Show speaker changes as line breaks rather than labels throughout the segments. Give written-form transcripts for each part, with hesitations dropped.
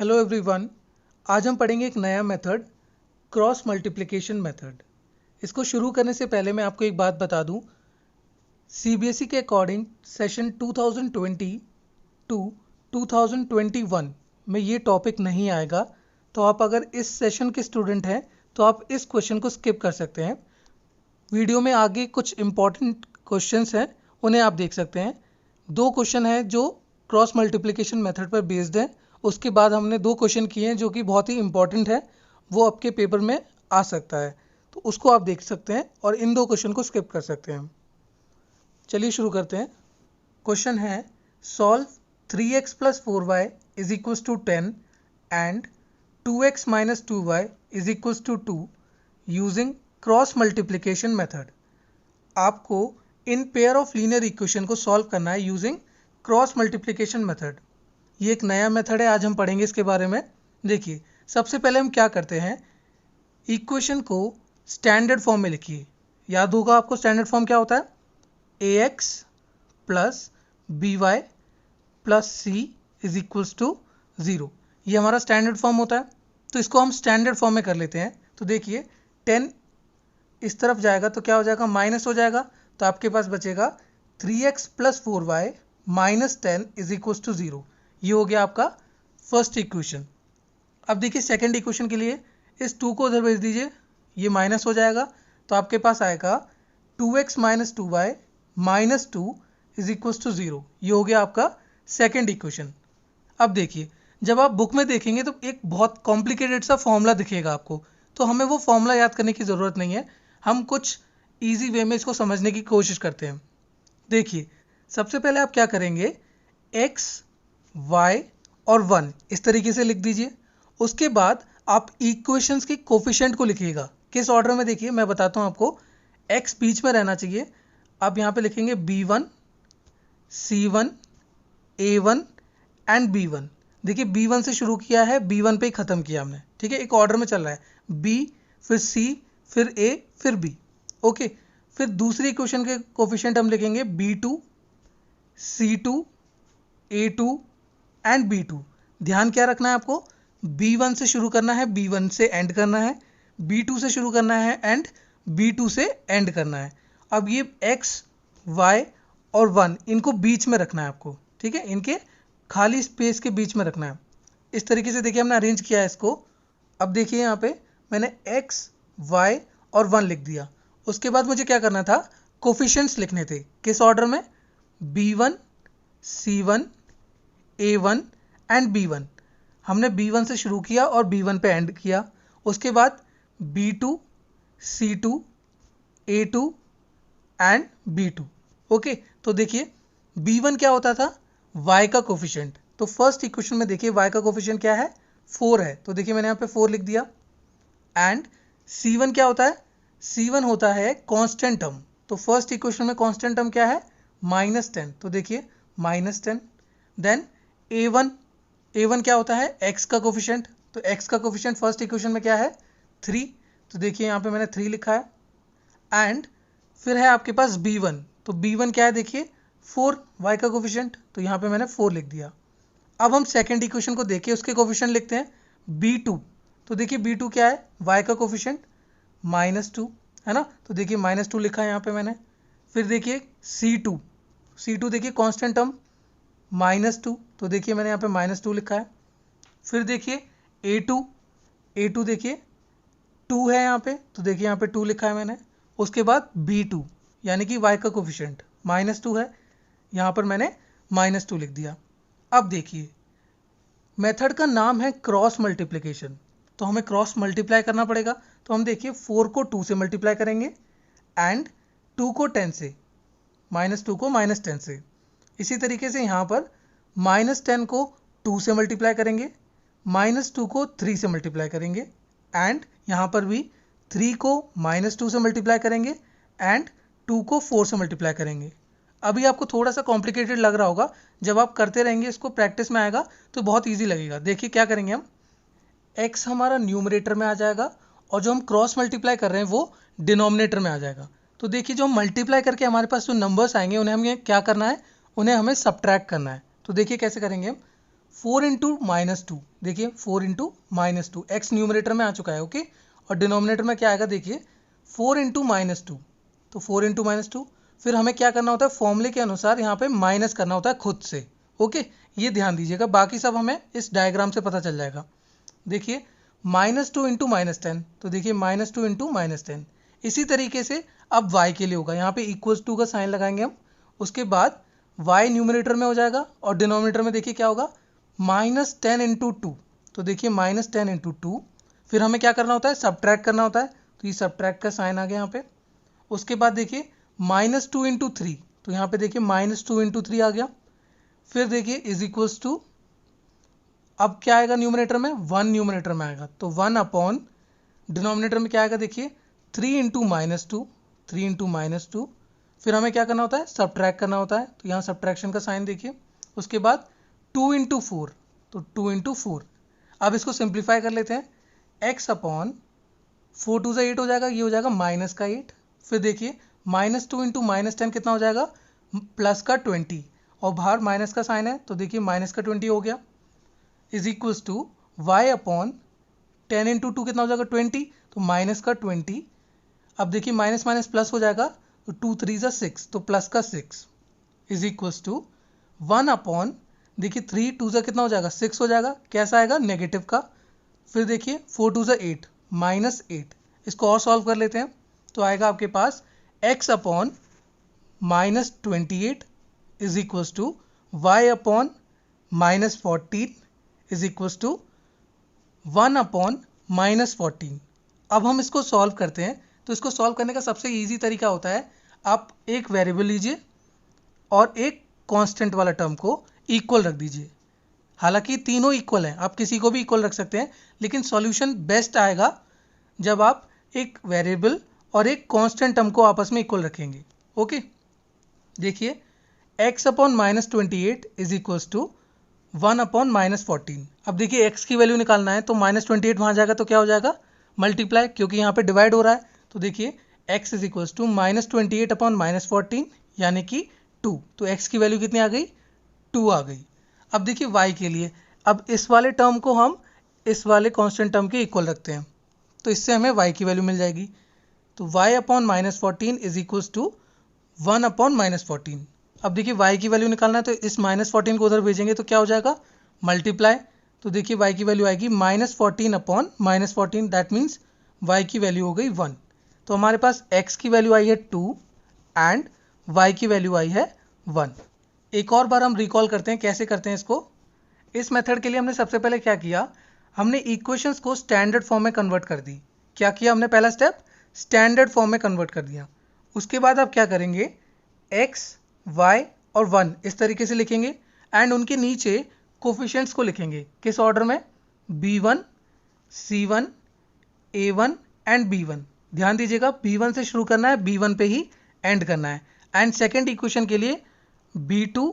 Hello everyone. आज हम पढ़ेंगे एक नया मेथड, क्रॉस मल्टीप्लिकेशन मेथड। इसको शुरू करने से पहले मैं आपको एक बात बता दूं, सीबीएसई के अकॉर्डिंग सेशन 2020 टू 2021 में ये टॉपिक नहीं आएगा। तो आप अगर इस सेशन के स्टूडेंट हैं तो आप इस क्वेश्चन को स्किप कर सकते हैं। वीडियो में आगे कुछ इंपॉर्टेंट क्वेश्चंस हैं, उन्हें आप देख सकते हैं। दो क्वेश्चन हैं जो क्रॉस मल्टीप्लिकेशन मेथड पर बेस्ड हैं। उसके बाद हमने दो क्वेश्चन किए हैं जो कि बहुत ही इंपॉर्टेंट है, वो आपके पेपर में आ सकता है, तो उसको आप देख सकते हैं और इन दो क्वेश्चन को स्किप कर सकते हैं। चलिए शुरू करते हैं। क्वेश्चन है, solve 3x + 4y = 10 and 2x - 2y = 2 using cross multiplication method. आपको इन पेयर ऑफ लीनियर इक्वेशन को सॉल्व करना है यूजिंग क्रॉस मल्टीप्लिकेशन मेथड। ये एक नया मेथड है, आज हम पढ़ेंगे इसके बारे में। देखिए, सबसे पहले हम क्या करते हैं, इक्वेशन को स्टैंडर्ड फॉर्म में लिखिए। याद होगा आपको स्टैंडर्ड फॉर्म क्या होता है, ax + by + c = 0। ये हमारा स्टैंडर्ड फॉर्म होता है, तो इसको हम स्टैंडर्ड फॉर्म में कर लेते हैं। तो देखिए 10 इस तरफ जाएगा तो क्या हो जाएगा, माइनस हो जाएगा, तो आपके पास बचेगा 3x + 4y - 10 = 0। ये हो गया आपका फर्स्ट इक्वेशन। अब देखिए सेकंड इक्वेशन के लिए इस 2 को उधर भेज दीजिए, ये माइनस हो जाएगा, तो आपके पास आएगा 2x - 2y - 2 = 0। ये हो गया आपका सेकंड इक्वेशन। अब देखिए, जब आप बुक में देखेंगे तो एक बहुत कॉम्प्लिकेटेड सा फॉर्मूला दिखेगा आपको, तो हमें वो फॉर्मूला याद करने की ज़रूरत नहीं है, हम कुछ ईजी वे में इसको समझने की कोशिश करते हैं। देखिए, सबसे पहले आप क्या करेंगे, x, y और 1 इस तरीके से लिख दीजिए। उसके बाद आप इक्वेशंस की कोफिशिएंट को लिखिएगा। किस ऑर्डर में, देखिए मैं बताता हूँ आपको। x बीच में रहना चाहिए, आप यहाँ पे लिखेंगे b1, c1, a1 and b1। देखिए b1 से शुरू किया है, b1 पे ही ख़त्म किया हमने, ठीक है, एक ऑर्डर में चल रहा है, b फिर c फिर a फिर b। ओके, फिर दूसरी इक्वेशन के कोफिशिएंट हम लिखेंगे b2, c2, a2 and b2। ध्यान क्या रखना है आपको, b1 से शुरू करना है, b1 से एंड करना है, b2 से शुरू करना है एंड b2 से एंड करना है। अब ये x, y और 1 इनको बीच में रखना है आपको, ठीक है, इनके खाली स्पेस के बीच में रखना है। इस तरीके से देखिए हमने अरेंज किया है इसको। अब देखिए यहाँ पे मैंने x, y और 1 लिख दिया। उसके बाद मुझे क्या करना था, कोफिशिएंट्स लिखने थे। किस ऑर्डर में, b1, c1, a1 and b1। हमने b1 से शुरू किया और b1 पे एंड किया। उसके बाद b2, c2, a2 and b2। Okay, तो देखिए b1 क्या होता था, y का कोफिशिएंट। तो फर्स्ट इक्वेशन में देखिए y का कोफिशिएंट क्या है, 4 है, तो देखिए मैंने यहाँ पे 4 लिख दिया। एंड c1 क्या होता है, c1 होता है कांस्टेंट टर्म। तो फर्स्ट इक्वेशन में कांस्टेंट टर्म क्या है, -10, तो देखिए -10। देन a1 क्या होता है, x का कोफिशिएंट। तो x का कोफिशिएंट फर्स्ट इक्वेशन में क्या है, 3, तो देखिए यहाँ पे मैंने 3 लिखा है। एंड फिर है आपके पास b1, तो b1 क्या है, देखिए 4, y का कोफिशिएंट, तो यहाँ पे मैंने 4 लिख दिया। अब हम सेकेंड इक्वेशन को देखिए, उसके कोफिशिएंट लिखते हैं, b2, तो देखिए b2 क्या है, y का कोफिशिएंट -2 है ना, तो देखिए -2 लिखा है यहाँ पे मैंने। फिर देखिए c2 देखिए कांस्टेंट टर्म -2, तो देखिए मैंने यहाँ पे -2 लिखा है। फिर देखिए a2 देखिए 2 है यहाँ पे, तो देखिए यहाँ पे 2 लिखा है मैंने। उसके बाद b2 यानी कि y का कोफिशिएंट -2 है, यहाँ पर मैंने -2 लिख दिया। अब देखिए मेथड का नाम है क्रॉस मल्टीप्लिकेशन, तो हमें क्रॉस मल्टीप्लाई करना पड़ेगा। तो हम देखिए 4 को 2 से मल्टीप्लाई करेंगे एंड 2 को 10 से, -2 को -10 से। इसी तरीके से यहाँ पर -10 को 2 से मल्टीप्लाई करेंगे, -2 को 3 से मल्टीप्लाई करेंगे एंड यहाँ पर भी 3 को -2 से मल्टीप्लाई करेंगे एंड 2 को 4 से मल्टीप्लाई करेंगे। अभी आपको थोड़ा सा कॉम्प्लिकेटेड लग रहा होगा, जब आप करते रहेंगे इसको प्रैक्टिस में आएगा तो बहुत ईजी लगेगा। देखिए क्या करेंगे हम, x हमारा न्यूमरेटर में आ जाएगा और जो हम क्रॉस मल्टीप्लाई कर रहे हैं वो डिनोमिनेटर में आ जाएगा। तो देखिए जो मल्टीप्लाई करके हमारे पास जो नंबर्स आएंगे उन्हें हमें क्या करना है, उन्हें हमें सब्ट्रैक्ट करना है। तो देखिए कैसे करेंगे हम, 4 इंटू माइनस टू, देखिए 4 into minus two, x numerator में आ चुका है, ओके। और डिनोमिनेटर में क्या आएगा, देखिए 4 इंटू माइनस टू, तो 4 इंटू माइनस टू। फिर हमें क्या करना होता है, फॉर्मूले के अनुसार यहाँ पे माइनस करना होता है खुद से, ओके। ये ध्यान दीजिएगा, बाकी सब हमें इस डायग्राम से पता चल जाएगा। देखिए minus two into minus ten, तो देखिए minus two into minus ten. इसी तरीके से अब y के लिए होगा, यहाँ पे इक्वल्स टू का साइन लगाएंगे हम, उसके बाद y न्यूमरेटर में हो जाएगा और डिनोमिनेटर में देखिए क्या होगा, माइनस टेन इंटू टू, तो देखिए माइनस टेन इंटू टू। फिर हमें क्या करना होता है, सब्ट्रैक्ट करना होता है, तो ये सब्ट्रैक्ट का साइन आ गया यहाँ पे। उसके बाद देखिए माइनस टू इंटू थ्री, तो यहाँ पे देखिए माइनस टू इंटू थ्री आ गया। फिर देखिए इज इक्वल्स टू, अब क्या आएगा न्यूमरेटर में, वन न्यूमरेटर में आएगा, तो वन अपॉन डिनोमिनेटर में क्या आएगा, देखिए three into minus two, three into minus two. फिर हमें क्या करना होता है, सब्ट्रैक्ट करना होता है, तो यहाँ सब्ट्रैक्शन का साइन देखिए। उसके बाद टू इंटू फोर, तो टू इंटू फोर। अब इसको सिंप्लीफाई कर लेते हैं, एक्स अपॉन फोर टू से एट हो जाएगा, ये हो जाएगा माइनस का एट। फिर देखिए minus two into minus ten कितना हो जाएगा, प्लस का ट्वेंटी, और बाहर माइनस का साइन है, तो देखिए माइनस का ट्वेंटी हो गया, is equals to Y upon ten into two कितना हो जाएगा, ट्वेंटी, तो माइनस का ट्वेंटी। अब देखिए माइनस माइनस प्लस हो जाएगा, तो टू थ्री ज़ा सिक्स, तो प्लस का six, is equals to one upon, देखिए थ्री टू ज़ा कितना हो जाएगा, सिक्स हो जाएगा, कैसा आएगा, नेगेटिव का। फिर देखिए four two za eight, minus eight. इसको और सॉल्व कर लेते हैं, तो आएगा आपके पास x upon minus twenty eight is equals to Y upon minus fourteen is equals to one upon minus fourteen. अब हम इसको सॉल्व करते हैं, तो इसको सॉल्व करने का सबसे इजी तरीका होता है, आप एक वेरिएबल लीजिए और एक कांस्टेंट वाला टर्म को इक्वल रख दीजिए। हालांकि तीनों इक्वल हैं, आप किसी को भी इक्वल रख सकते हैं, लेकिन सॉल्यूशन बेस्ट आएगा जब आप एक वेरिएबल और एक कांस्टेंट टर्म को आपस में इक्वल रखेंगे, ओके। देखिए x upon minus twenty eight is equals to one upon minus fourteen. अब देखिए x की वैल्यू निकालना है, तो माइनस ट्वेंटी एट वहाँ जाएगा तो क्या हो जाएगा, मल्टीप्लाई, क्योंकि यहाँ पे डिवाइड हो रहा है, तो देखिए x is equals to minus twenty eight upon minus fourteen, यानी कि 2, तो x की वैल्यू कितनी आ गई, 2 आ गई। अब देखिए y के लिए, अब इस वाले टर्म को हम इस वाले कांस्टेंट टर्म के इक्वल रखते हैं, तो इससे हमें y की वैल्यू मिल जाएगी, तो y upon minus fourteen is equals to one upon minus fourteen. अब देखिए y की वैल्यू निकालना है, तो इस माइनस फोर्टीन को उधर भेजेंगे तो क्या हो जाएगा, मल्टीप्लाई, तो देखिए y की वैल्यू आएगी minus fourteen upon minus fourteen, that means y की वैल्यू हो गई 1। तो हमारे पास x की वैल्यू आई है 2 एंड y की वैल्यू आई है 1। एक और बार हम रिकॉल करते हैं, कैसे करते हैं इसको। इस मेथड के लिए हमने सबसे पहले क्या किया, हमने इक्वेशंस को स्टैंडर्ड फॉर्म में कन्वर्ट कर दी। क्या किया हमने, पहला स्टेप स्टैंडर्ड फॉर्म में कन्वर्ट कर दिया। उसके बाद आप क्या करेंगे, x, y और 1 इस तरीके से लिखेंगे एंड उनके नीचे कोफिशिएंट्स को लिखेंगे, किस ऑर्डर में, b1, c1, a1 and b1। ध्यान दीजिएगा b1 से शुरू करना है, b1 पे ही एंड करना है। एंड सेकेंड इक्वेशन के लिए b2,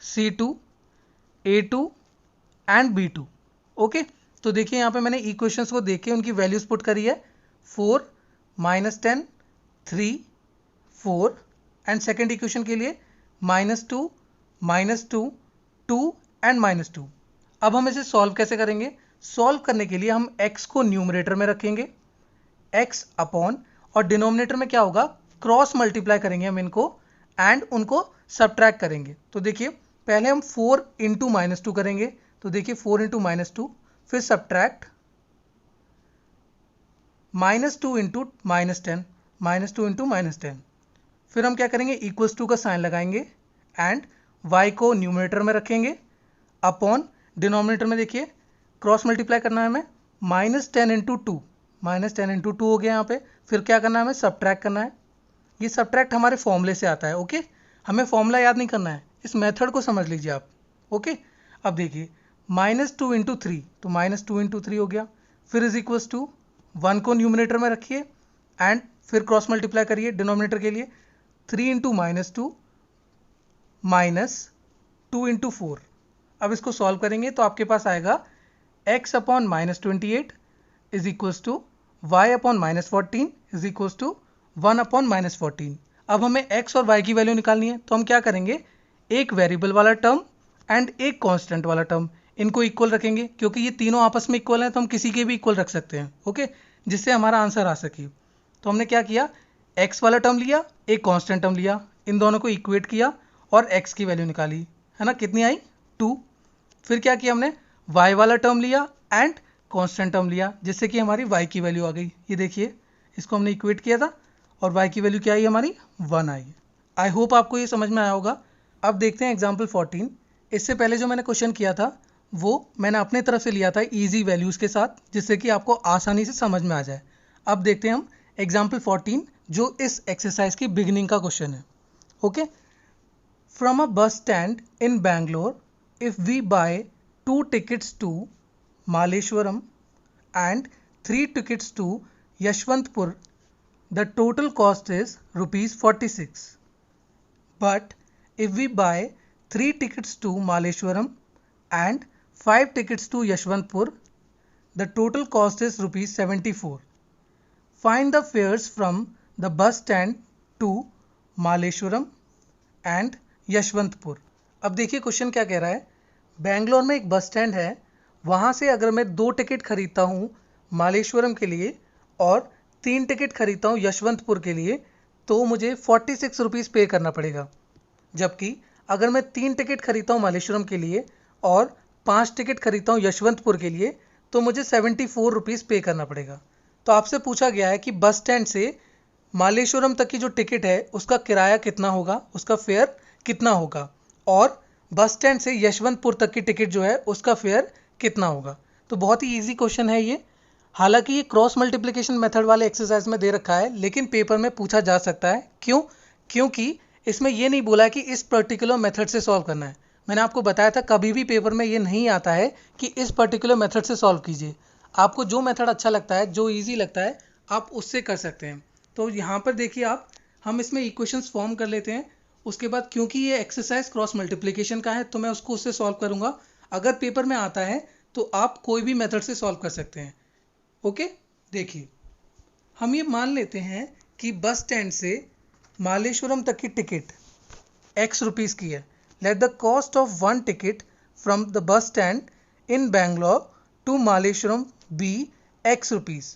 c2, a2 and b2, okay. तो देखिए यहाँ पे मैंने इक्वेशंस को देख के उनकी वैल्यूज पुट करी है, 4, -10, 3, 4 एंड सेकेंड इक्वेशन के लिए -2, -2, 2 एंड -2। अब हम इसे सॉल्व कैसे करेंगे, सॉल्व करने के लिए हम x को न्यूमरेटर में रखेंगे, x अपॉन, और डिनोमिनेटर में क्या होगा, क्रॉस मल्टीप्लाई करेंगे हम इनको एंड उनको सब्ट्रैक्ट करेंगे। तो देखिए पहले हम 4 इंटू -2 करेंगे, तो देखिए 4 इंटू -2, फिर सब्ट्रैक्ट -2 इंटू -10, -2 इंटू -10। फिर हम क्या करेंगे, इक्वल्स टू का साइन लगाएंगे एंड y को न्यूमरेटर में रखेंगे अपॉन डिनोमिनेटर में देखिए क्रॉस मल्टीप्लाई करना है हमें, -10 इंटू टू, -10 इंटू टू हो गया यहाँ पे। फिर क्या करना है, हमें सब्ट्रैक्ट करना है। ये सब्ट्रैक्ट हमारे फॉर्मूले से आता है, ओके। हमें फॉर्मूला याद नहीं करना है, इस मेथड को समझ लीजिए आप, ओके। अब देखिए -2 इंटू थ्री, तो -2 इंटू थ्री हो गया। फिर इज इक्वल्स टू 1 को न्यूमरेटर में रखिए एंड फिर क्रॉस मल्टीप्लाई करिए डिनोमिनेटर के लिए, 3 इंटू -2 -2 इंटू 4। अब इसको सॉल्व करेंगे तो आपके पास आएगा x upon -28 is equals to y upon -14 is equals to 1 upon -14। अब हमें x और y की वैल्यू निकालनी है, तो हम क्या करेंगे, एक वेरिएबल वाला टर्म एंड एक कांस्टेंट वाला टर्म, इनको इक्वल रखेंगे क्योंकि ये तीनों आपस में इक्वल हैं तो हम किसी के भी इक्वल रख सकते हैं, ओके, जिससे हमारा आंसर आ सके। तो हमने क्या किया, x वाला टर्म लिया, एक कांस्टेंट टर्म लिया, इन दोनों को इक्वेट किया और x की वैल्यू निकाली, है ना, कितनी आई 2। फिर क्या किया हमने, y वाला टर्म लिया एंड कांस्टेंट टर्म लिया, जिससे कि हमारी y की वैल्यू आ गई। ये देखिए, इसको हमने इक्वेट किया था और y की वैल्यू क्या आई हमारी 1 आई। आई होप आपको ये समझ में आया होगा। अब देखते हैं एग्जाम्पल 14। इससे पहले जो मैंने क्वेश्चन किया था वो मैंने अपने तरफ से लिया था इजी वैल्यूज़ के साथ, जिससे कि आपको आसानी से समझ में आ जाए। अब देखते हैं हम एग्जाम्पल 14 जो इस एक्सरसाइज की बिगिनिंग का क्वेश्चन है, okay. From a bus stand in Bangalore, if we buy 2 tickets to Malleshwaram and 3 tickets to Yashwantpur, the total cost is rupees 46. But if we buy 3 tickets to Malleshwaram and 5 tickets to Yashwantpur, the total cost is rupees 74. Find the fares from the bus stand to Malleshwaram and Yashwantpur. अब देखिए question क्या कह रहा है, बैंगलोर में एक bus stand है, वहाँ से अगर मैं 2 टिकट खरीदता हूँ मालेश्वरम के लिए और 3 टिकट खरीदता हूँ यशवंतपुर के लिए, तो मुझे 46 रुपीज़ पे करना पड़ेगा। जबकि अगर मैं 3 टिकट खरीदता हूँ मालेश्वरम के लिए और 5 टिकट खरीदता हूँ यशवंतपुर के लिए, तो मुझे 74 रुपीज़ पे करना पड़ेगा। तो आपसे पूछा गया है कि बस स्टैंड से मालेश्वरम तक की जो टिकट है उसका किराया कितना होगा, उसका फेयर कितना होगा, और बस स्टैंड से यशवंतपुर तक की टिकट जो है उसका फेयर कितना होगा। तो बहुत ही इजी क्वेश्चन है ये। हालांकि ये क्रॉस मल्टीप्लिकेशन मेथड वाले एक्सरसाइज में दे रखा है, लेकिन पेपर में पूछा जा सकता है। क्यों? क्योंकि इसमें ये नहीं बोला है कि इस पर्टिकुलर मेथड से सॉल्व करना है। मैंने आपको बताया था कभी भी पेपर में ये नहीं आता है कि इस पर्टिकुलर मेथड से सॉल्व कीजिए। आपको जो मेथड अच्छा लगता है, जो ईजी लगता है, आप उससे कर सकते हैं। तो यहाँ पर देखिए आप, हम इसमें इक्वेशंस फॉर्म कर लेते हैं। उसके बाद क्योंकि ये एक्सरसाइज क्रॉस मल्टीप्लिकेशन का है तो मैं उसको उससे सॉल्व करूँगा। अगर पेपर में आता है तो आप कोई भी मेथड से सॉल्व कर सकते हैं, ओके। देखिए, हम ये मान लेते हैं कि बस स्टैंड से मालेश्वरम तक की टिकट x रुपीज़ की है। Let the cost of 1 ticket from the bus stand in Bangalore to Malleshwaram be x rupees.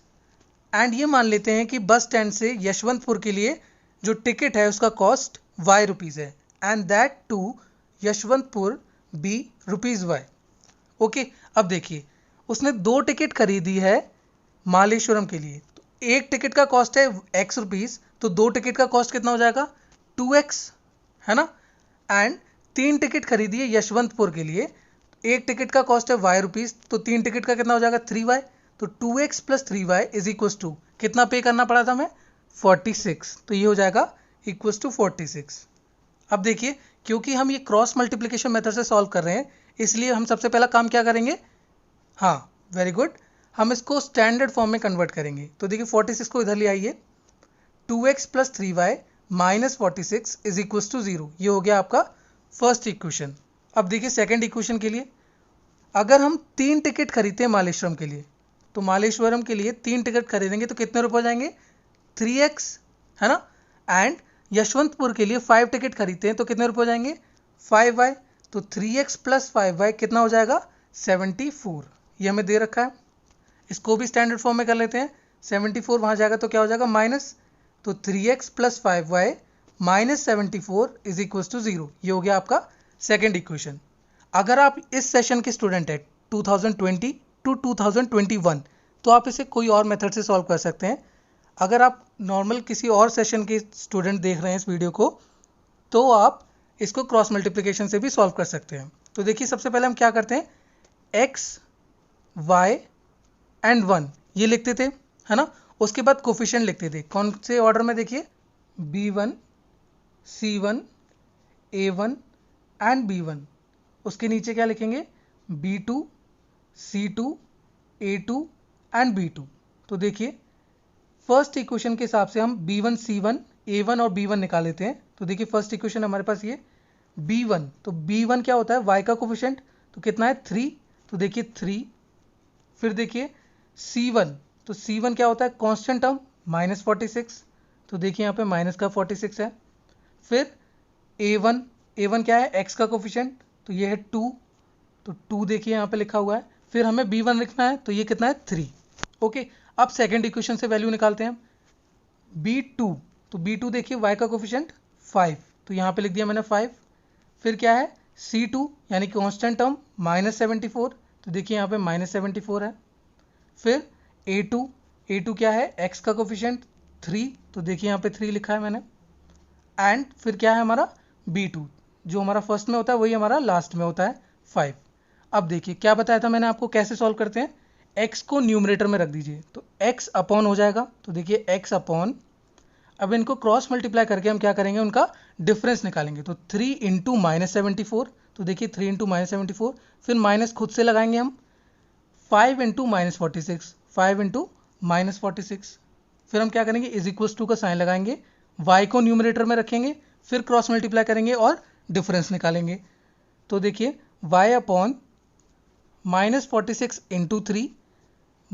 And ये मान लेते हैं कि बस स्टैंड से यशवंतपुर के लिए जो टिकट है उसका कॉस्ट y रुपीज़ है, and that to Yeshwantpur be rupees y, okay. अब देखिए, उसने 2 टिकट खरीदी है मालेश्वरम के लिए, तो एक टिकट का कॉस्ट है x रुपीज़, तो 2 टिकट का कॉस्ट कितना हो जाएगा 2x, है ना। एंड 3 टिकट खरीदी है यशवंतपुर के लिए, एक टिकट का कॉस्ट है y रुपीज़, तो 3 टिकट का कितना हो जाएगा 3y। तो 2x plus 3y is equals to कितना पे करना पड़ा था हमें 46, तो ये हो जाएगा इक्वल्स टू 46। अब देखिए, क्योंकि हम ये क्रॉस मल्टीप्लिकेशन मेथड से सॉल्व कर रहे हैं, इसलिए हम सबसे पहला काम क्या करेंगे, हाँ वेरी गुड, हम इसको स्टैंडर्ड फॉर्म में कन्वर्ट करेंगे। तो देखिए 46 को इधर ले आइए, 2x plus 3y minus 46 is equals to 0। ये हो गया आपका फर्स्ट इक्वेशन। अब देखिए सेकंड इक्वेशन के लिए, अगर हम 3 टिकट खरीदते हैं मालेश्वरम के लिए, तो मालेश्वरम के लिए 3 टिकट खरीदेंगे तो कितने रुपए हो जाएंगे 3x, है ना। एंड यशवंतपुर के लिए 5 टिकट खरीदते हैं तो कितने रुपए हो जाएंगे 5y, तो 3x प्लस 5y कितना हो जाएगा 74। ये हमें दे रखा है, इसको भी स्टैंडर्ड फॉर्म में कर लेते हैं। 74 वहाँ जाएगा तो क्या हो जाएगा माइनस, तो 3x plus 5y minus 74 is equals to 0। ये हो गया आपका सेकेंड इक्वेशन। अगर आप इस सेशन के स्टूडेंट हैं 2020 टू 2021, तो आप इसे कोई और मेथड से सॉल्व कर सकते हैं। अगर आप नॉर्मल किसी और सेशन के स्टूडेंट देख रहे हैं इस वीडियो को, तो आप इसको क्रॉस मल्टीप्लिकेशन से भी सॉल्व कर सकते हैं। तो देखिए सबसे पहले हम क्या करते हैं, x y एंड 1 ये लिखते थे, है ना। उसके बाद कोफिशिएंट लिखते थे, कौन से ऑर्डर में, देखिए b1 c1 a1 and b1। उसके नीचे क्या लिखेंगे b2 c2 a2 and b2। तो देखिए फर्स्ट इक्वेशन के हिसाब से हम b1 c1 a1 और b1 निकाल लेते हैं। तो देखिए फर्स्ट इक्वेशन हमारे पास ये b1, तो b1 क्या होता है y का कोफिशिएंट, तो कितना है 3, तो देखिए 3। फिर देखिए c1, तो c1 क्या होता है कांस्टेंट टर्म माइनस 46, तो देखिए यहाँ पे माइनस का 46 है। फिर a1 क्या है x का कोफिशिएंट, तो ये है 2, तो 2 देखिए यहाँ पे लिखा हुआ है। फिर हमें b1 लिखना है, तो ये कितना है 3। ओके, अब सेकेंड इक्वेशन से वैल्यू निकालते हैं हम। b2, तो b2 देखिए y का कोफिशिएंट 5, तो यहाँ पे लिख दिया मैंने 5। फिर क्या है c2 यानी कांस्टेंट टर्म -74, तो देखिए यहाँ पे -74 है। फिर a2 क्या है x का कोफिशिएंट 3, तो देखिए यहाँ पे 3 लिखा है मैंने। एंड फिर क्या है हमारा b2, जो हमारा फर्स्ट में होता है वही हमारा लास्ट में होता है 5। अब देखिए क्या बताया था मैंने आपको कैसे सॉल्व करते हैं। x को न्यूमरेटर में रख दीजिए, तो x अपॉन हो जाएगा, तो देखिए x अपॉन, अब इनको क्रॉस मल्टीप्लाई करके हम क्या करेंगे, उनका डिफरेंस निकालेंगे। तो 3 इंटू -74, तो देखिए 3 इंटू -74, फिर माइनस खुद से लगाएंगे हम 5 इंटू -46, 5 इंटू -46। फिर हम क्या करेंगे इज इक्वल्स टू का साइन लगाएंगे, y को न्यूमरेटर में रखेंगे, फिर क्रॉस मल्टीप्लाई करेंगे और डिफरेंस निकालेंगे। तो देखिए y अपॉन -46 इंटू 3,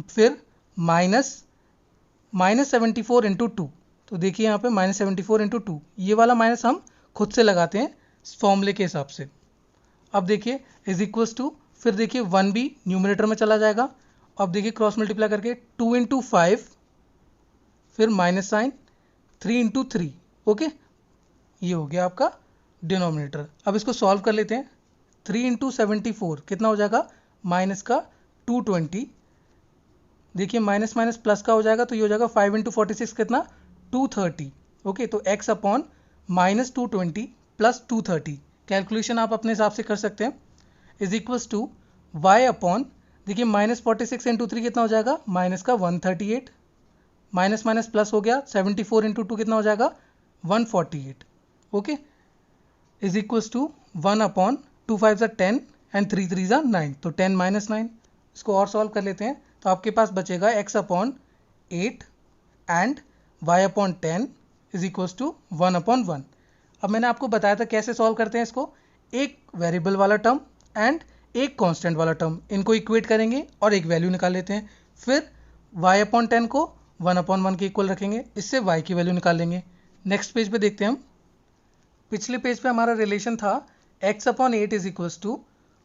फिर -74 इंटू 2, तो देखिए यहाँ पे -74 इंटू 2, ये वाला माइनस हम खुद से लगाते हैं फॉर्मूले के हिसाब से। अब देखिए इज इक्वल्स टू, फिर देखिए 1 भी न्यूमरेटर में चला जाएगा। अब देखिए क्रॉस मल्टीप्लाई करके 2 इंटू 5, फिर माइनस साइन 3 इंटू 3। ओके, ये हो गया आपका डिनोमिनेटर। अब इसको सॉल्व कर लेते हैं। 3 इंटू 74 कितना हो जाएगा, माइनस का 220, देखिए माइनस माइनस प्लस का हो जाएगा, तो ये हो जाएगा 5 इंटू 46 कितना 230। ओके, तो x अपॉन -220 प्लस 230, कैलकुलेशन आप अपने हिसाब से कर सकते हैं, is equals to y upon, देखिए -46 इंटू 3 कितना हो जाएगा, माइनस का 138, माइनस माइनस प्लस हो गया 74 इंटू 2 कितना हो जाएगा 148। Okay, is equals to 1 upon 2 5 10 and 3 3 9, तो 10 माइनस 9। इसको और सॉल्व कर लेते हैं, तो आपके पास बचेगा x upon 8 and y upon 10 is equals to 1 upon 1। अब मैंने आपको बताया था कैसे सॉल्व करते हैं इसको, एक वेरिएबल वाला टर्म एंड एक कांस्टेंट वाला टर्म, इनको इक्वेट करेंगे और एक वैल्यू निकाल लेते हैं। फिर y अपॉन 10 को 1 अपॉन 1 के इक्वल रखेंगे, इससे y की वैल्यू निकाल लेंगे। नेक्स्ट पेज पे देखते हैं हम। पिछले पेज पे हमारा रिलेशन था x upon 8 is equals to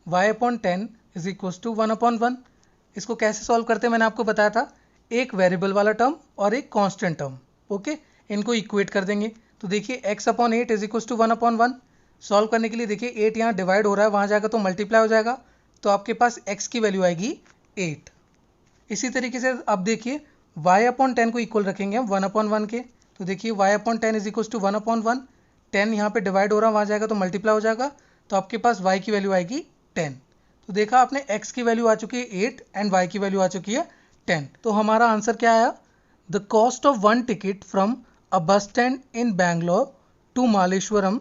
y upon 10 is equals to 1 upon 1। इसको कैसे सॉल्व करते हैं मैंने आपको बताया था, एक वेरिएबल वाला टर्म और एक कांस्टेंट टर्म। ओके, इनको इक्वेट कर देंगे। तो देखिए x upon 8 is equals to 1 upon 1। Solve करने के लिए देखिए 8 यहाँ डिवाइड हो रहा है, वहाँ जाएगा तो मल्टीप्लाई हो जाएगा, तो आपके पास x की वैल्यू आएगी 8। इसी तरीके से अब देखिए y अपॉन 10 को इक्वल रखेंगे हम 1 अपॉन 1 के, तो देखिए y upon 10 is equals to 1 upon 1, 10 यहाँ पे डिवाइड हो रहा है, वहाँ जाएगा तो मल्टीप्लाई हो जाएगा, तो आपके पास y की वैल्यू आएगी 10। तो देखा आपने x की वैल्यू आ चुकी है 8 एंड y की वैल्यू आ चुकी है 10। तो हमारा आंसर क्या आया, the cost of one ticket from a bus stand in Bangalore to Malleshwaram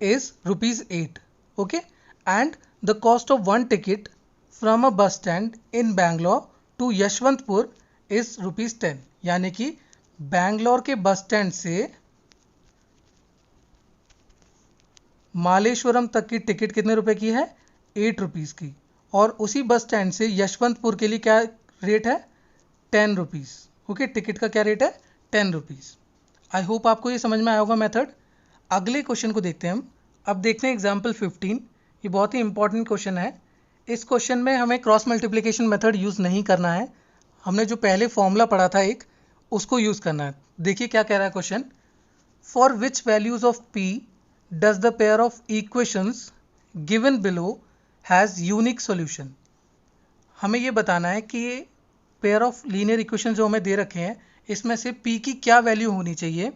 is ₹8. Okay, and the cost of one ticket from a bus stand in Bangalore to Yeshwantpur is ₹10। यानी कि बैंगलोर के बस स्टैंड से मालेश्वरम तक की टिकट कितने रुपए की है, 8 रुपीज़ की, और उसी बस स्टैंड से यशवंतपुर के लिए क्या रेट है, 10 रुपीज़। ओके, टिकट का क्या रेट है, 10 रुपीज़। आई होप आपको ये समझ में आया होगा मेथड। अगले क्वेश्चन को देखते हैं हम। अब देखते हैं एग्जाम्पल 15, ये बहुत ही इंपॉर्टेंट क्वेश्चन है। इस क्वेश्चन में हमें क्रॉस मल्टीप्लिकेशन मेथड यूज़ नहीं करना है, हमने जो पहले फॉर्मूला पढ़ा था एक, उसको यूज़ करना है। देखिए क्या कह रहा है question, for which values of p does the pair of equations given below has unique solution. हमें ये बताना है कि ये पेयर ऑफ लीनियर इक्वेशन जो हमें दे रखे हैं, इसमें से p की क्या वैल्यू होनी चाहिए।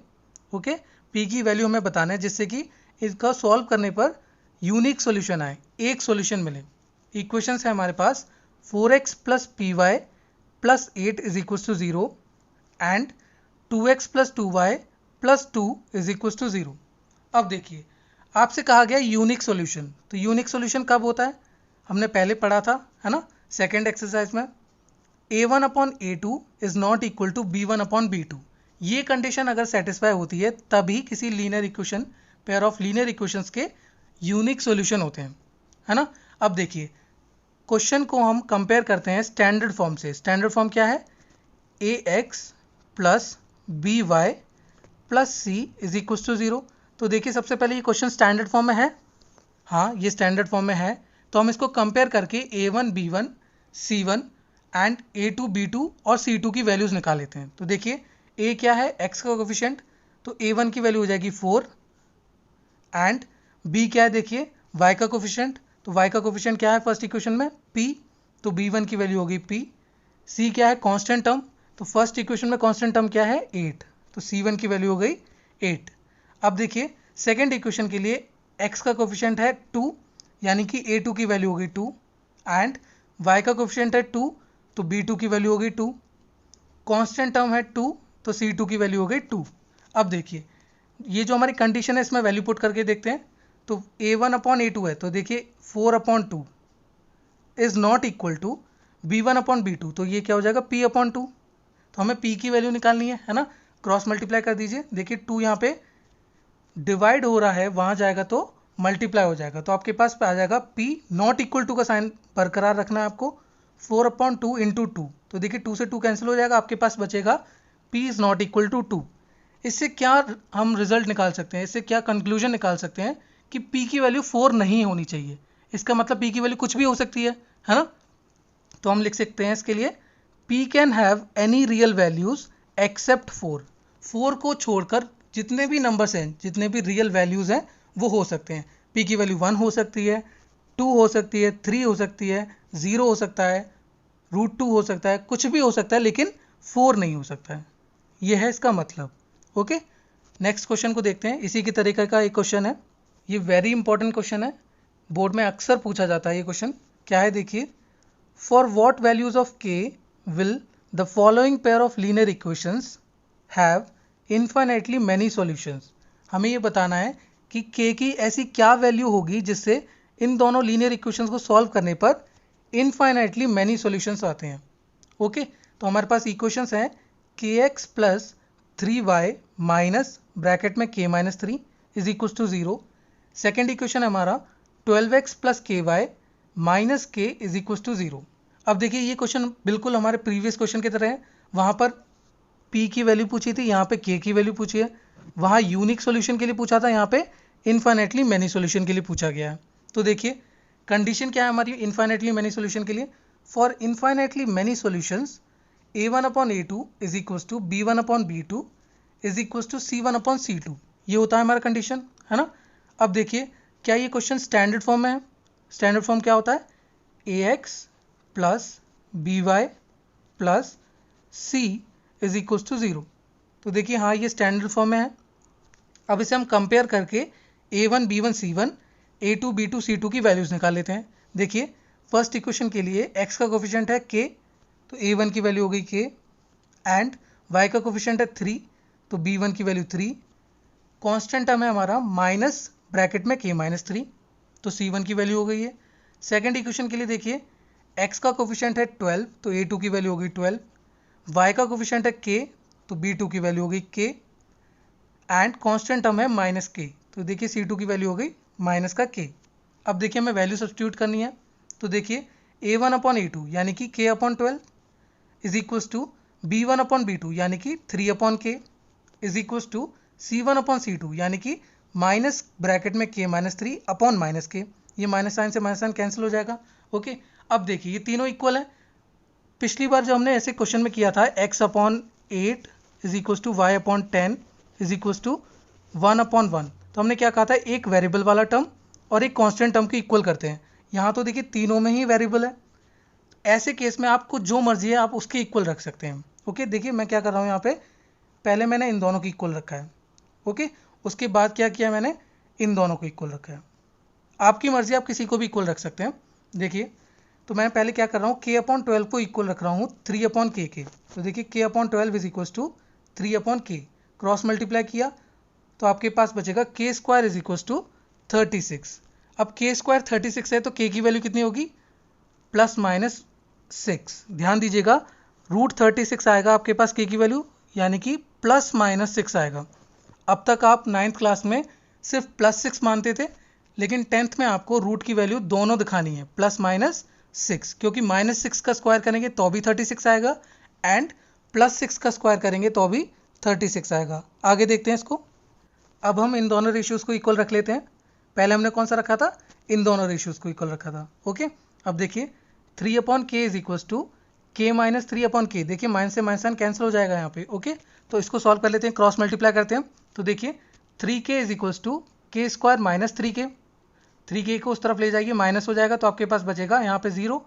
ओके, p की वैल्यू हमें बताना है जिससे कि इसका सॉल्व करने पर यूनिक सॉल्यूशन आए, एक सॉल्यूशन मिले। इक्वेशंस है हमारे पास 4x plus P Y plus 8 is equals to 0 and 2x plus 2y plus 2 is equals to 0। अब देखिए आपसे कहा गया यूनिक सॉल्यूशन, तो यूनिक सॉल्यूशन कब होता है, हमने पहले पढ़ा था, है ना, सेकेंड एक्सरसाइज में, a1 upon a2 is not equal to b1 upon b2। ये कंडीशन अगर सेटिस्फाई होती है तभी किसी linear equation, pair of linear equations के यूनिक सॉल्यूशन होते हैं, है ना। अब देखिए क्वेश्चन को हम कंपेयर करते हैं स्टैंडर्ड फॉर्म से। स्टैंडर्ड फॉर्म क्या है, ax plus B Y plus C is equal to 0। तो देखिए सबसे पहले ये क्वेश्चन स्टैंडर्ड फॉर्म में है, हाँ ये स्टैंडर्ड फॉर्म में है, तो हम इसको कंपेयर करके A1 B1 C1 and A2 B2 और C2 की वैल्यूज़ निकाल लेते हैं। तो देखिए A क्या है, x का कोफिशिएंट, तो A1 की वैल्यू हो जाएगी 4 एंड B क्या है, देखिए y का कोफिशिएंट, तो y का कोफिशिएंट क्या है फर्स्ट इक्वेशन में P, तो B1 की वैल्यू होगी P। C क्या है, कांस्टेंट टर्म, तो फर्स्ट इक्वेशन में कांस्टेंट टर्म क्या है 8, तो C1 की वैल्यू हो गई 8। अब देखिए सेकेंड इक्वेशन के लिए x का कोफिशिएंट है 2, यानी कि A2 की वैल्यू होगी 2 एंड y का कोफिशिएंट है 2, तो B2 की वैल्यू होगी 2। कांस्टेंट टर्म है 2, तो C2 की वैल्यू हो गई 2। अब देखिए ये जो हमारी कंडीशन है इसमें वैल्यू पुट करके देखते हैं। तो A1 अपॉन A2 है, तो देखिए 4 upon 2 is not equal to B1 upon B2, तो ये क्या हो जाएगा P अपॉन 2। तो हमें P की वैल्यू निकालनी है ना, क्रॉस मल्टीप्लाई कर दीजिए। देखिए 2 यहाँ पे डिवाइड हो रहा है, वहाँ जाएगा तो मल्टीप्लाई हो जाएगा, तो आपके पास आ जाएगा P नॉट इक्वल टू का साइन बरकरार रखना है आपको। 4 अपॉन 2 इंटू 2, तो देखिए 2 से 2 कैंसिल हो जाएगा, आपके पास बचेगा P is not equal to 2। इससे क्या हम रिजल्ट निकाल सकते हैं, इससे क्या कंक्लूजन निकाल सकते हैं कि P की वैल्यू 4 नहीं होनी चाहिए। इसका मतलब P की वैल्यू कुछ भी हो सकती है ना। तो हम लिख सकते हैं इसके लिए P can have any real values except 4। 4 को छोड़कर जितने भी नंबर्स हैं, जितने भी रियल वैल्यूज हैं वो हो सकते हैं। P की वैल्यू 1 हो सकती है, 2 हो सकती है, 3 हो सकती है, 0 हो सकता है, √2 हो सकता है, कुछ भी हो सकता है, लेकिन 4 नहीं हो सकता है। ये है इसका मतलब। ओके, नेक्स्ट क्वेश्चन को देखते हैं। इसी की तरीके का एक क्वेश्चन है, ये वेरी इंपॉर्टेंट क्वेश्चन है, बोर्ड में अक्सर पूछा जाता है ये क्वेश्चन। क्या है देखिए, for what values of k will the following pair of linear equations have infinitely many solutions. हमें ये बताना है कि k की ऐसी क्या वैल्यू होगी जिससे इन दोनों लीनियर इक्वेशंस को सॉल्व करने पर इनफाइनाइटली मैनी सॉल्यूशंस आते हैं। ओके, तो हमारे पास इक्वेशंस हैं kx plus 3y minus bracket में k minus 3 is equal to 0। Second equation है हमारा 12x plus ky minus k is equal to 0। अब देखिए ये क्वेश्चन बिल्कुल हमारे प्रीवियस क्वेश्चन की तरह है, वहाँ पर p की वैल्यू पूछी थी, यहाँ पे k की वैल्यू पूछी है। वहाँ यूनिक सॉल्यूशन के लिए पूछा था, यहाँ पे इनफाइनाइटली मैनी सॉल्यूशन के लिए पूछा गया है। तो देखिए कंडीशन क्या है हमारी इनफाइनाइटली मैनी सॉल्यूशन के लिए, for infinitely many solutions A1 upon A2 is equal to B1 upon B2 is equal to C1 upon C2, ये होता है हमारा कंडीशन, है ना। अब देखिए क्या ये क्वेश्चन स्टैंडर्ड फॉर्म में है। स्टैंडर्ड फॉर्म क्या होता है, AX plus BY plus C is equal to 0। तो देखिए हाँ ये स्टैंडर्ड फॉर्म में है। अब इसे हम कंपेयर करके A1 B1 C1 A2 B2 C2 की वैल्यूज़ निकाल लेते हैं। देखिए फर्स्ट इक्वेशन के लिए x का कोफिशिएंट है k, तो A1 की वैल्यू हो गई k एंड y का कोफिशिएंट है 3, तो B1 की वैल्यू 3। कांस्टेंट टर्म है हमारा माइनस ब्रैकेट में k माइनस 3, तो C1 की वैल्यू हो गई है। सेकेंड इक्वेशन के लिए देखिए x का कोफिशिएंट है 12, तो A2 की वैल्यू हो गई 12। y का कोफिशिएंट है k, तो B2 की वैल्यू हो गई k एंड कांस्टेंट टर्म है माइनस k, तो देखिए C2 की वैल्यू हो गई माइनस का k। अब देखिए हमें वैल्यू सब्स्टिट्यूट करनी है, तो देखिए A1 अपॉन A2 यानी कि k upon 12 is equals to B1 upon B2 यानी कि 3 upon k is equals to C1 upon C2 यानी कि माइनस ब्रैकेट में k minus 3 upon minus k। ये माइनस साइन से माइनस साइन कैंसिल हो जाएगा। ओके, अब देखिए ये तीनों इक्वल है। पिछली बार जो हमने ऐसे क्वेश्चन में किया था x upon 8 is equals to y upon 10 is equals to 1 upon 1, तो हमने क्या कहा था, एक वेरिएबल वाला टर्म और एक कांस्टेंट टर्म को इक्वल करते हैं। यहाँ तो देखिए तीनों में ही वेरिएबल है, ऐसे केस में आपको जो मर्जी है आप उसके इक्वल रख सकते हैं। ओके, देखिए मैं क्या कर रहा हूँ यहाँ पे, पहले मैंने इन दोनों को इक्वल रखा है। ओके, उसके बाद क्या किया मैंने, इन दोनों को इक्वल रखा है। आपकी मर्जी, आप किसी को भी इक्वल रख सकते हैं। देखिए तो मैं पहले क्या कर रहा हूँ, k अपॉन 12 को इक्वल रख रहा हूँ 3 अपॉन k के। तो देखिए k upon 12 is equals to 3 upon k, cross multiply किया तो आपके पास बचेगा k square is equals to 36। अब k स्क्वायर 36 है तो k की वैल्यू कितनी होगी, प्लस माइनस 6। ध्यान दीजिएगा √36 आएगा आपके पास k की वैल्यू, यानी कि प्लस माइनस 6 आएगा। अब तक आप 9th क्लास में सिर्फ प्लस 6 मानते थे, लेकिन 10th में आपको रूट की वैल्यू दोनों दिखानी है, प्लस माइनस 6, क्योंकि माइनस 6 का स्क्वायर करेंगे तो भी 36 आएगा एंड प्लस 6 का स्क्वायर करेंगे तो भी 36 आएगा। आगे देखते हैं इसको। अब हम इन दोनों रेशियोज़ को इक्वल रख लेते हैं। पहले हमने कौन सा रखा था, इन दोनों रेशियोज को इक्वल रखा था। ओके, अब देखिए 3/k is equals to k minus 3/k। देखिए माइनस से माइनस कैंसिल हो जाएगा यहाँ पे। ओके, तो इसको सॉल्व कर लेते हैं, क्रॉस मल्टीप्लाई करते हैं। तो देखिए 3k is equals to k square minus 3k। 3k को उस तरफ ले जाइए, माइनस हो जाएगा तो आपके पास बचेगा यहाँ पे 0,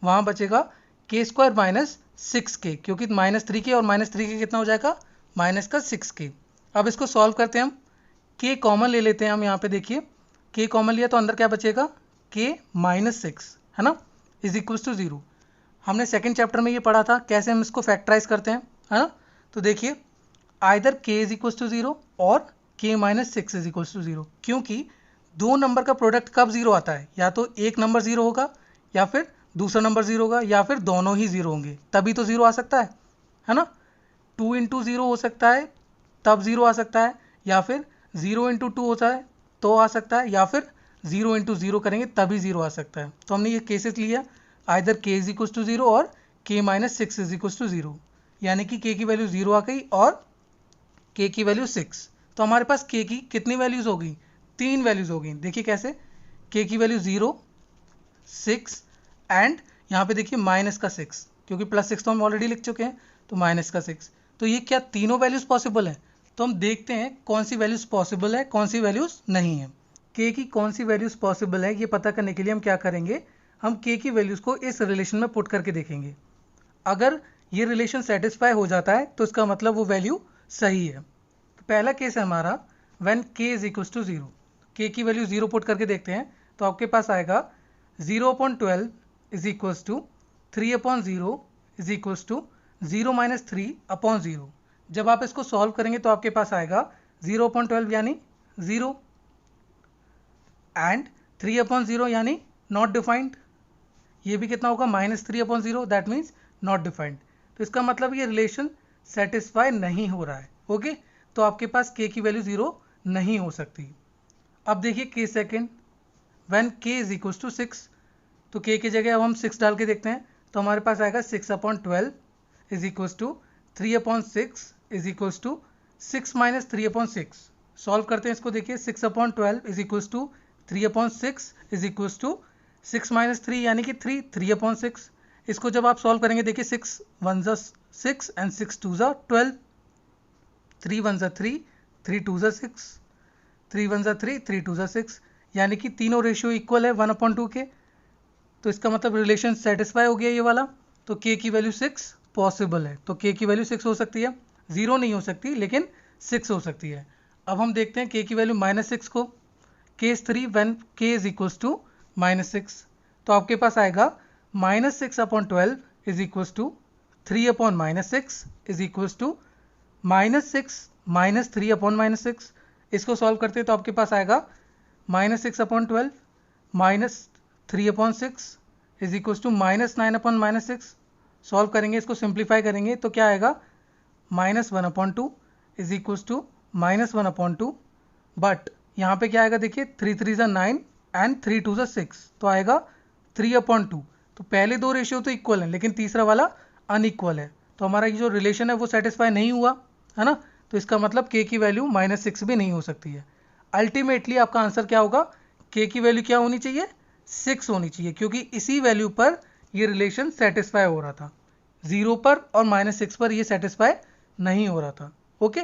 वहाँ बचेगा k स्क्वायर माइनस 6k, क्योंकि माइनस 3k और माइनस 3k कितना हो जाएगा, माइनस का 6k। अब इसको सॉल्व करते हैं हम, k कॉमन ले लेते हैं हम यहाँ पे। देखिए k कॉमन लिया तो अंदर क्या बचेगा, k माइनस 6, है ना, इज इक्वल्स टू 0। हमने सेकंड चैप्टर में ये पढ़ा था कैसे हम इसको फैक्टराइज करते हैं, है ना। तो देखिए either k is equals to 0 और k minus 6 is equals to 0, क्योंकि दो नंबर का प्रोडक्ट कब 0 आता है, या तो एक नंबर 0 होगा या फिर दूसरा नंबर 0 होगा या फिर दोनों ही 0 होंगे, तभी तो 0 आ सकता है ना। 2 इंटू 0 हो सकता है तब 0 आ सकता है, या फिर 0 इंटू 2 होता है तो आ सकता है, या फिर 0 इंटू 0 करेंगे तभी 0 आ सकता है। तो हमने ये केसेस लिया, either k is equals to 0 और k minus 6 is equals to 0, यानी कि k की वैल्यू 0 आ गई और k की वैल्यू 6। तो हमारे पास k की कितनी वैल्यूज होगी, 3 वैल्यूज होगी। देखिए कैसे, k की वैल्यू 0, 6 एंड यहाँ पे देखिए माइनस का 6, क्योंकि प्लस 6 तो हम ऑलरेडी लिख चुके हैं, तो माइनस का 6। तो ये क्या तीनों वैल्यूज पॉसिबल है? तो हम देखते हैं कौन सी वैल्यूज पॉसिबल है, कौन सी वैल्यूज नहीं है। k की कौन सी वैल्यूज पॉसिबल है ये पता करने के लिए हम क्या करेंगे, हम k की वैल्यूज को इस रिलेशन में पुट करके देखेंगे। अगर ये रिलेशन सेटिस्फाई हो जाता है तो इसका मतलब वो वैल्यू सही है। तो पहला केस है हमारा when k is equals to 0। k की वैल्यू 0 पुट करके देखते हैं, तो आपके पास आएगा 0/12 is equals to 3/0 is equals to 0 minus 3/0। जब आप इसको सॉल्व करेंगे तो आपके पास आएगा 0/12 यानी 0 एंड 3/0 यानी नॉट डिफाइंड। ये भी कितना होगा, minus 3/0, that means not defined. तो इसका मतलब ये रिलेशन सेटिस्फाई नहीं हो रहा है। ओके, तो आपके पास k की वैल्यू 0 नहीं हो सकती। अब देखिए case second, when k is equals to 6। तो k की जगह अब हम 6 डाल के देखते हैं, तो हमारे पास आएगा 6/12 is equals to 3/6 is equals to 6 minus 3/6। Solve करते हैं इसको। देखिए 6/12 is equals to 3/6 is equals to 6 minus 3 यानी कि 3/6। इसको जब आप सॉल्व करेंगे, देखिए 6 1 जा 6 एंड 6 2 जा 12, 3 1 जा 3, 3 2 जा 6, 3 1 जा 3, 3 2 जा 6, यानी कि तीनों रेशियो इक्वल है 1/2 के। तो इसका मतलब रिलेशन सेटिस्फाई हो गया ये वाला। तो k की वैल्यू 6 पॉसिबल है, तो k की वैल्यू 6 हो सकती है, 0 नहीं हो सकती लेकिन 6 हो सकती है। अब हम देखते हैं k की वैल्यू -6 को, case 3 when k is equals to -6। तो आपके पास आएगा -6/12 is equals to 3/6 is equals to -6 minus 3/6। इसको सॉल्व करते हैं तो आपके पास आएगा -6/12 minus 3/6 is equals to -9/6। Solve करेंगे, इसको सिंप्लीफाई करेंगे तो क्या आएगा, -1/2 इज इक्वल्स टू -1/2। बट यहाँ पे क्या आएगा, देखिए 3 3 जा 9 एंड 3 2 जा 6, तो आएगा 3/2। तो पहले दो रेशियो तो इक्वल है लेकिन तीसरा वाला अनइक्वल है, तो हमारा ये जो रिलेशन है वो सेटिस्फाई नहीं हुआ, है ना। तो इसका मतलब k की वैल्यू -6 भी नहीं हो सकती है। अल्टीमेटली आपका आंसर क्या होगा, k की वैल्यू क्या होनी चाहिए, 6 होनी चाहिए, क्योंकि इसी वैल्यू पर ये रिलेशन सेटिस्फाई हो रहा था। 0 पर और -6 पर ये सेटिस्फाई नहीं हो रहा था। ओके,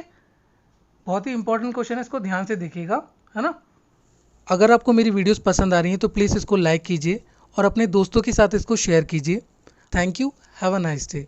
बहुत ही इंपॉर्टेंट क्वेश्चन है, इसको ध्यान से देखिएगा, है ना। अगर आपको मेरी वीडियोस पसंद आ रही हैं तो प्लीज़ इसको लाइक कीजिए और अपने दोस्तों के साथ इसको शेयर कीजिए। Thank you, have a nice day.